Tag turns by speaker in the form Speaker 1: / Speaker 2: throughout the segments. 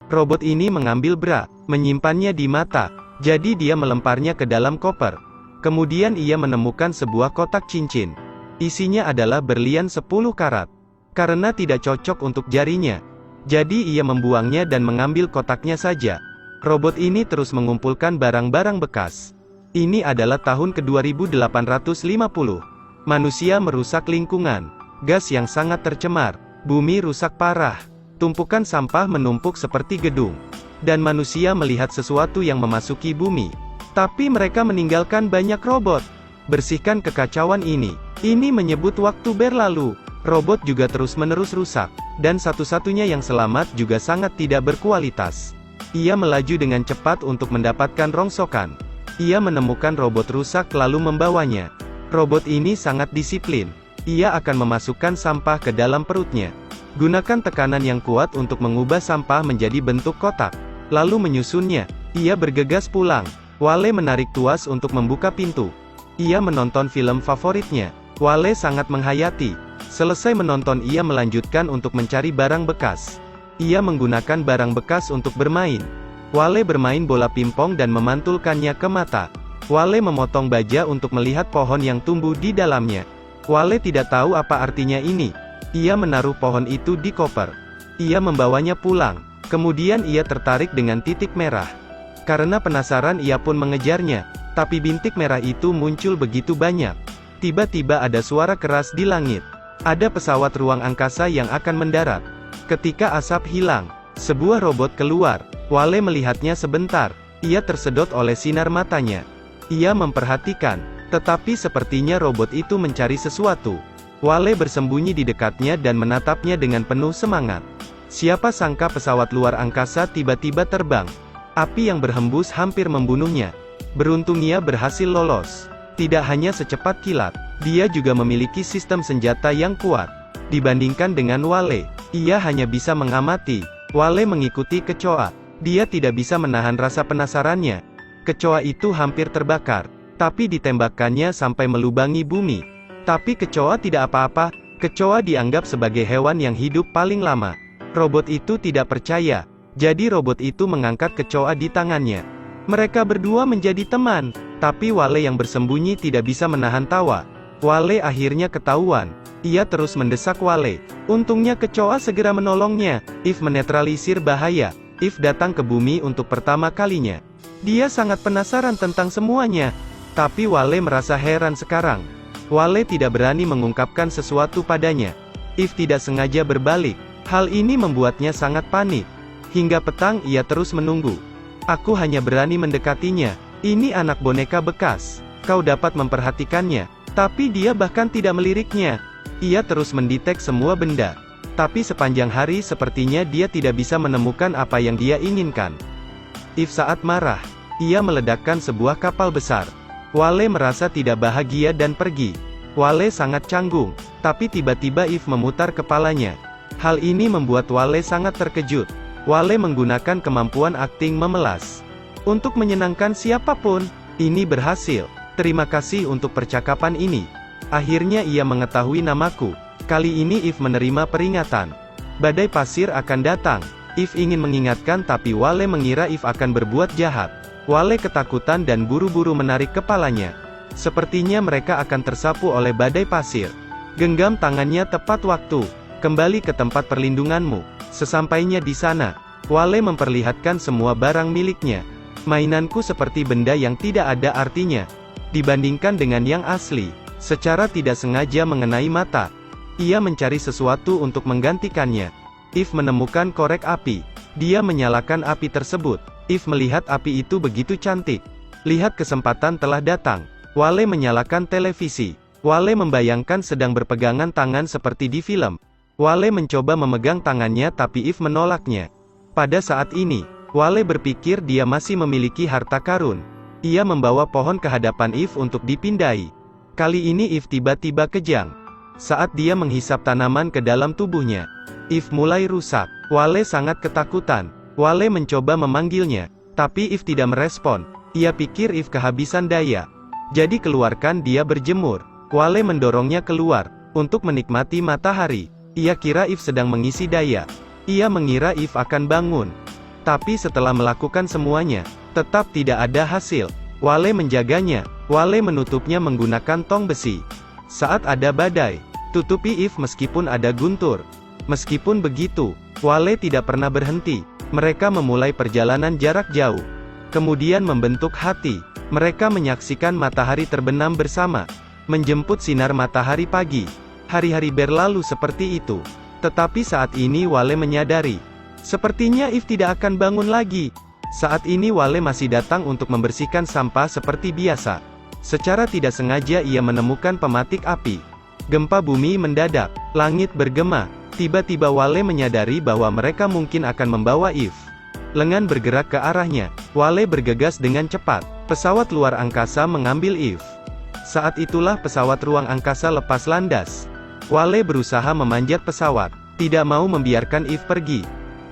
Speaker 1: Robot ini mengambil bra, menyimpannya di mata, jadi dia melemparnya ke dalam koper. Kemudian ia menemukan sebuah kotak cincin. Isinya adalah berlian 10 karat. Karena tidak cocok untuk jarinya, jadi ia membuangnya dan mengambil kotaknya saja. Robot ini terus mengumpulkan barang-barang bekas. Ini adalah tahun ke-2850. Manusia merusak lingkungan. Gas yang sangat tercemar. Bumi rusak parah. Tumpukan sampah menumpuk seperti gedung. Dan manusia melihat sesuatu yang memasuki bumi. Tapi mereka meninggalkan banyak robot. Bersihkan kekacauan ini. Ini menyebut waktu berlalu. Robot juga terus-menerus rusak. Dan satu-satunya yang selamat juga sangat tidak berkualitas. Ia melaju dengan cepat untuk mendapatkan rongsokan. Ia menemukan robot rusak lalu membawanya. Robot ini sangat disiplin. Ia akan memasukkan sampah ke dalam perutnya. Gunakan tekanan yang kuat untuk mengubah sampah menjadi bentuk kotak. Lalu menyusunnya. Ia bergegas pulang. Wale menarik tuas untuk membuka pintu. Ia menonton film favoritnya. Wale sangat menghayati. Selesai menonton, ia melanjutkan untuk mencari barang bekas. Ia menggunakan barang bekas untuk bermain. Wale bermain bola pimpong dan memantulkannya ke mata. Wale memotong baja untuk melihat pohon yang tumbuh di dalamnya. Wale tidak tahu apa artinya ini. Ia menaruh pohon itu di koper. Ia membawanya pulang. Kemudian ia tertarik dengan titik merah. Karena penasaran ia pun mengejarnya. Tapi bintik merah itu muncul begitu banyak. Tiba-tiba ada suara keras di langit. Ada pesawat ruang angkasa yang akan mendarat. Ketika asap hilang, sebuah robot keluar. Wale melihatnya sebentar. Ia tersedot oleh sinar matanya. Ia memperhatikan. Tetapi sepertinya robot itu mencari sesuatu. Wale bersembunyi di dekatnya dan menatapnya dengan penuh semangat. Siapa sangka pesawat luar angkasa tiba-tiba terbang. Api yang berhembus hampir membunuhnya. Beruntung ia berhasil lolos. Tidak hanya secepat kilat, dia juga memiliki sistem senjata yang kuat. Dibandingkan dengan Wale, ia hanya bisa mengamati. Wale mengikuti kecoa. Dia tidak bisa menahan rasa penasarannya. Kecoa itu hampir terbakar, tapi ditembakkannya sampai melubangi bumi. Tapi kecoa tidak apa-apa. Kecoa dianggap sebagai hewan yang hidup paling lama. Robot itu tidak percaya. Jadi robot itu mengangkat kecoa di tangannya. Mereka berdua menjadi teman. Tapi Wale yang bersembunyi tidak bisa menahan tawa. Wale akhirnya ketahuan. Ia terus mendesak Wale. Untungnya kecoa segera menolongnya. If menetralisir bahaya. If datang ke bumi untuk pertama kalinya. Dia sangat penasaran tentang semuanya. Tapi Wale merasa heran sekarang. Wale tidak berani mengungkapkan sesuatu padanya. If tidak sengaja berbalik. Hal ini membuatnya sangat panik. Hingga petang ia terus menunggu. Aku hanya berani mendekatinya. Ini anak boneka bekas. Kau dapat memperhatikannya. Tapi dia bahkan tidak meliriknya. Ia terus mendetek semua benda. Tapi sepanjang hari sepertinya dia tidak bisa menemukan apa yang dia inginkan. If saat marah, ia meledakkan sebuah kapal besar. Wale merasa tidak bahagia dan pergi. Wale sangat canggung. Tapi tiba-tiba If memutar kepalanya. Hal ini membuat Wale sangat terkejut. Wale menggunakan kemampuan akting memelas. Untuk menyenangkan siapapun. Ini berhasil. Terima kasih untuk percakapan ini. Akhirnya ia mengetahui namaku. Kali ini If menerima peringatan. Badai pasir akan datang. If ingin mengingatkan tapi Wale mengira If akan berbuat jahat. Wale ketakutan dan buru-buru menarik kepalanya. Sepertinya mereka akan tersapu oleh badai pasir. Genggam tangannya tepat waktu. Kembali ke tempat perlindunganmu. Sesampainya di sana, Wale memperlihatkan semua barang miliknya. Mainanku seperti benda yang tidak ada artinya. Dibandingkan dengan yang asli. Secara tidak sengaja mengenai mata. Ia mencari sesuatu untuk menggantikannya. If menemukan korek api. Dia menyalakan api tersebut. If melihat api itu begitu cantik. Lihat kesempatan telah datang. Wale menyalakan televisi. Wale membayangkan sedang berpegangan tangan seperti di film. Wale mencoba memegang tangannya tapi If menolaknya. Pada saat ini, Wale berpikir dia masih memiliki harta karun. Ia membawa pohon ke hadapan If untuk dipindai. Kali ini If tiba-tiba kejang. Saat dia menghisap tanaman ke dalam tubuhnya, If mulai rusak. Wale sangat ketakutan. Wale mencoba memanggilnya, tapi If tidak merespon. Ia pikir If kehabisan daya. Jadi keluarkan dia berjemur. Wale mendorongnya keluar, untuk menikmati matahari. Ia kira If sedang mengisi daya. Ia mengira If akan bangun. Tapi setelah melakukan semuanya, tetap tidak ada hasil. Wale menjaganya. Wale menutupnya menggunakan tong besi. Saat ada badai, tutupi Eve meskipun ada guntur. Meskipun begitu, Wale tidak pernah berhenti. Mereka memulai perjalanan jarak jauh. Kemudian membentuk hati. Mereka menyaksikan matahari terbenam bersama. Menjemput sinar matahari pagi. Hari-hari berlalu seperti itu. Tetapi saat ini Wale menyadari. Sepertinya Eve tidak akan bangun lagi. Saat ini Wale masih datang untuk membersihkan sampah seperti biasa. Secara tidak sengaja ia menemukan pematik api. Gempa bumi mendadak. Langit bergema. Tiba-tiba Wale menyadari bahwa mereka mungkin akan membawa Eve. Lengan bergerak ke arahnya. Wale bergegas dengan cepat. Pesawat luar angkasa mengambil Eve. Saat itulah pesawat ruang angkasa lepas landas. Wale berusaha memanjat pesawat. Tidak mau membiarkan Eve pergi.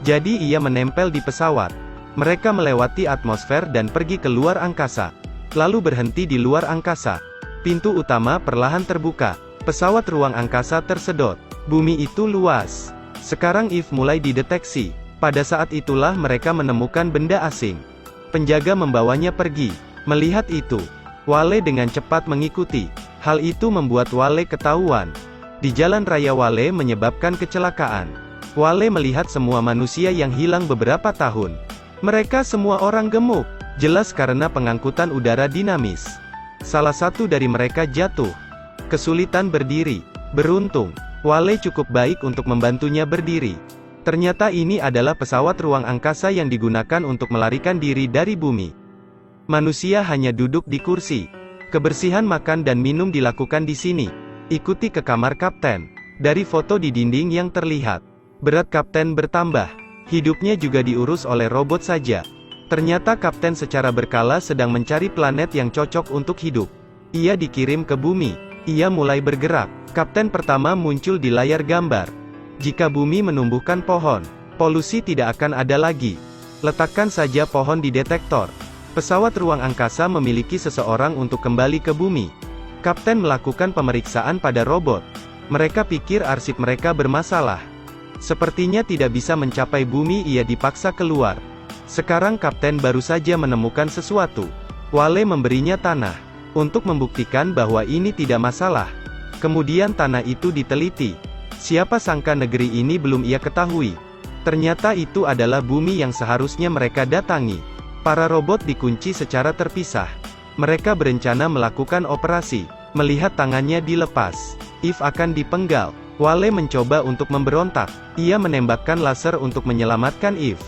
Speaker 1: Jadi ia menempel di pesawat. Mereka melewati atmosfer dan pergi ke luar angkasa. Lalu berhenti di luar angkasa. Pintu utama perlahan terbuka. Pesawat ruang angkasa tersedot. Bumi itu luas. Sekarang Eve mulai dideteksi. Pada saat itulah mereka menemukan benda asing. Penjaga membawanya pergi. Melihat itu, Wale dengan cepat mengikuti. Hal itu membuat Wale ketahuan. Di jalan raya Wale menyebabkan kecelakaan. Wale melihat semua manusia yang hilang beberapa tahun. Mereka semua orang gemuk. Jelas karena pengangkutan udara dinamis. Salah satu dari mereka jatuh. Kesulitan berdiri. Beruntung, Wale cukup baik untuk membantunya berdiri. Ternyata ini adalah pesawat ruang angkasa yang digunakan untuk melarikan diri dari bumi. Manusia hanya duduk di kursi. Kebersihan makan dan minum dilakukan di sini. Ikuti ke kamar kapten. Dari foto di dinding yang terlihat, berat kapten bertambah. Hidupnya juga diurus oleh robot saja. Ternyata kapten secara berkala sedang mencari planet yang cocok untuk hidup. Ia dikirim ke bumi. Ia mulai bergerak. Kapten pertama muncul di layar gambar. Jika bumi menumbuhkan pohon, polusi tidak akan ada lagi. Letakkan saja pohon di detektor. Pesawat ruang angkasa memiliki seseorang untuk kembali ke bumi. Kapten melakukan pemeriksaan pada robot. Mereka pikir arsip mereka bermasalah. Sepertinya tidak bisa mencapai bumi, ia dipaksa keluar. Sekarang kapten baru saja menemukan sesuatu. Wale memberinya tanah. Untuk membuktikan bahwa ini tidak masalah. Kemudian tanah itu diteliti. Siapa sangka negeri ini belum ia ketahui. Ternyata itu adalah bumi yang seharusnya mereka datangi. Para robot dikunci secara terpisah. Mereka berencana melakukan operasi. Melihat tangannya dilepas, Eve akan dipenggal. Wale mencoba untuk memberontak. Ia menembakkan laser untuk menyelamatkan Eve.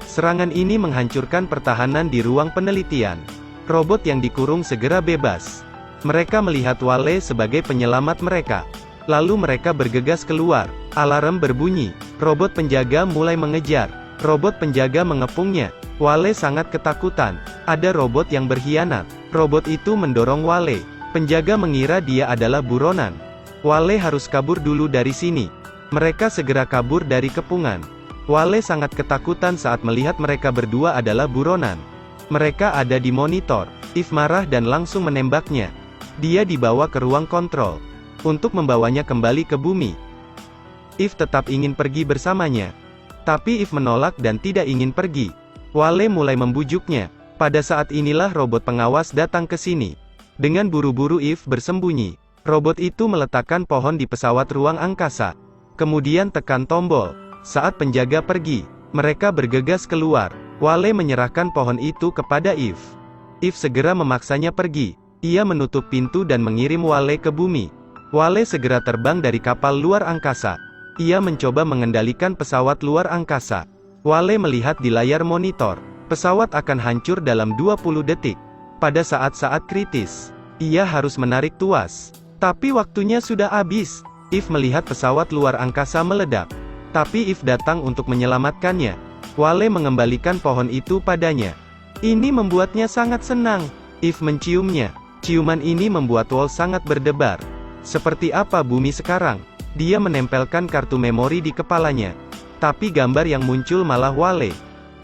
Speaker 1: Serangan ini menghancurkan pertahanan di ruang penelitian. Robot yang dikurung segera bebas. Mereka melihat Wale sebagai penyelamat mereka. Lalu mereka bergegas keluar. Alarm berbunyi. Robot penjaga mulai mengejar. Robot penjaga mengepungnya. Wale sangat ketakutan. Ada robot yang berkhianat. Robot itu mendorong Wale. Penjaga mengira dia adalah buronan. Wale harus kabur dulu dari sini. Mereka segera kabur dari kepungan. Wale sangat ketakutan saat melihat mereka berdua adalah buronan. Mereka ada di monitor. Eve marah dan langsung menembaknya. Dia dibawa ke ruang kontrol. Untuk membawanya kembali ke bumi. Eve tetap ingin pergi bersamanya. Tapi Eve menolak dan tidak ingin pergi. Wale mulai membujuknya. Pada saat inilah robot pengawas datang ke sini. Dengan buru-buru Eve bersembunyi. Robot itu meletakkan pohon di pesawat ruang angkasa. Kemudian tekan tombol. Saat penjaga pergi, mereka bergegas keluar. Wale menyerahkan pohon itu kepada Eve. Eve segera memaksanya pergi. Ia menutup pintu dan mengirim Wale ke bumi. Wale segera terbang dari kapal luar angkasa. Ia mencoba mengendalikan pesawat luar angkasa. Wale melihat di layar monitor. Pesawat akan hancur dalam 20 detik. Pada saat-saat kritis, ia harus menarik tuas. Tapi waktunya sudah habis. Eve melihat pesawat luar angkasa meledak. Tapi Eve datang untuk menyelamatkannya. Wale mengembalikan pohon itu padanya. Ini membuatnya sangat senang. Eve menciumnya. Ciuman ini membuat Wale sangat berdebar. Seperti apa bumi sekarang? Dia menempelkan kartu memori di kepalanya. Tapi gambar yang muncul malah Wale.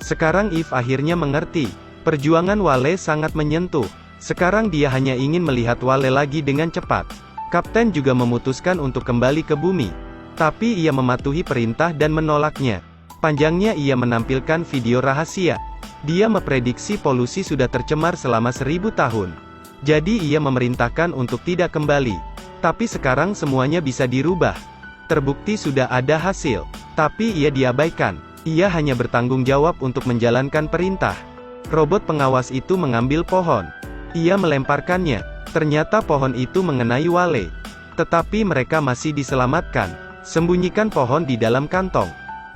Speaker 1: Sekarang Eve akhirnya mengerti. Perjuangan Wale sangat menyentuh. Sekarang dia hanya ingin melihat Wale lagi dengan cepat. Kapten juga memutuskan untuk kembali ke bumi. Tapi ia mematuhi perintah dan menolaknya. Sepanjangnya ia menampilkan video rahasia. Dia memprediksi polusi sudah tercemar selama 1000 tahun. Jadi ia memerintahkan untuk tidak kembali. Tapi sekarang semuanya bisa dirubah. Terbukti sudah ada hasil. Tapi ia diabaikan. Ia hanya bertanggung jawab untuk menjalankan perintah. Robot pengawas itu mengambil pohon. Ia melemparkannya. Ternyata pohon itu mengenai Wale. Tetapi mereka masih diselamatkan. Sembunyikan pohon di dalam kantong.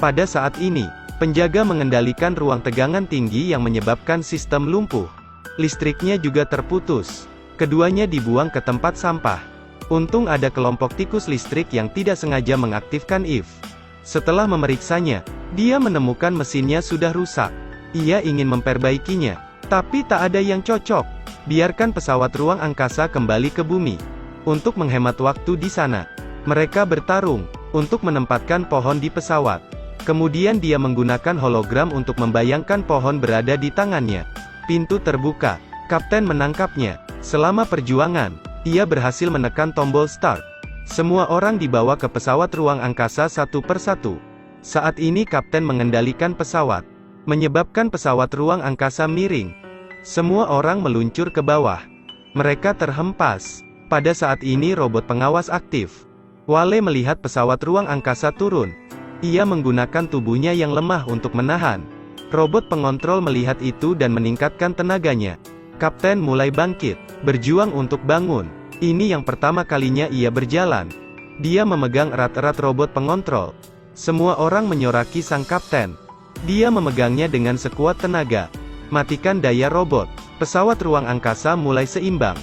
Speaker 1: Pada saat ini, penjaga mengendalikan ruang tegangan tinggi yang menyebabkan sistem lumpuh. Listriknya juga terputus. Keduanya dibuang ke tempat sampah. Untung ada kelompok tikus listrik yang tidak sengaja mengaktifkan Eve. Setelah memeriksanya, dia menemukan mesinnya sudah rusak. Ia ingin memperbaikinya, tapi tak ada yang cocok. Biarkan pesawat ruang angkasa kembali ke bumi. Untuk menghemat waktu di sana, mereka bertarung untuk menempatkan pohon di pesawat. Kemudian dia menggunakan hologram untuk membayangkan pohon berada di tangannya. Pintu terbuka. Kapten menangkapnya. Selama perjuangan, ia berhasil menekan tombol start. Semua orang dibawa ke pesawat ruang angkasa satu persatu. Saat ini kapten mengendalikan pesawat, menyebabkan pesawat ruang angkasa miring. Semua orang meluncur ke bawah. Mereka terhempas. Pada saat ini robot pengawas aktif. Wale melihat pesawat ruang angkasa turun. Ia menggunakan tubuhnya yang lemah untuk menahan. Robot pengontrol melihat itu dan meningkatkan tenaganya. Kapten mulai bangkit, berjuang untuk bangun. Ini yang pertama kalinya ia berjalan. Dia memegang erat-erat robot pengontrol. Semua orang menyoraki sang kapten. Dia memegangnya dengan sekuat tenaga. Matikan daya robot. Pesawat ruang angkasa mulai seimbang.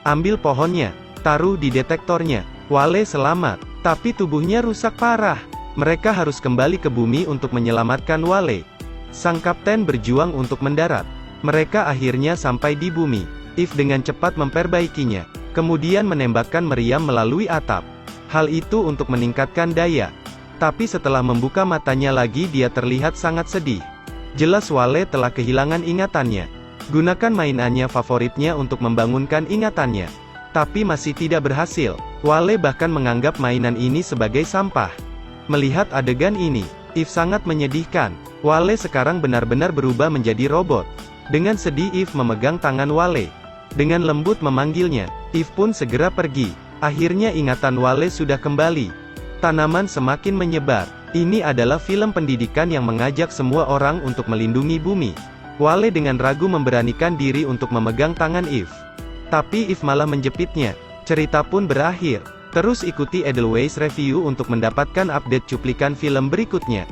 Speaker 1: Ambil pohonnya, taruh di detektornya. Wale selamat, tapi tubuhnya rusak parah. Mereka harus kembali ke bumi untuk menyelamatkan Wale. Sang kapten berjuang untuk mendarat. Mereka akhirnya sampai di bumi. Eve dengan cepat memperbaikinya. Kemudian menembakkan meriam melalui atap. Hal itu untuk meningkatkan daya. Tapi setelah membuka matanya lagi dia terlihat sangat sedih. Jelas Wale telah kehilangan ingatannya. Gunakan mainannya favoritnya untuk membangunkan ingatannya. Tapi masih tidak berhasil. Wale bahkan menganggap mainan ini sebagai sampah. Melihat adegan ini, Eve sangat menyedihkan. Wale sekarang benar-benar berubah menjadi robot. Dengan sedih Eve memegang tangan Wale. Dengan lembut memanggilnya. Eve pun segera pergi. Akhirnya ingatan Wale sudah kembali. Tanaman semakin menyebar. Ini adalah film pendidikan yang mengajak semua orang untuk melindungi bumi. Wale dengan ragu memberanikan diri untuk memegang tangan Eve. Tapi Eve malah menjepitnya. Cerita pun berakhir. Terus ikuti Edelweiss Review untuk mendapatkan update cuplikan film berikutnya.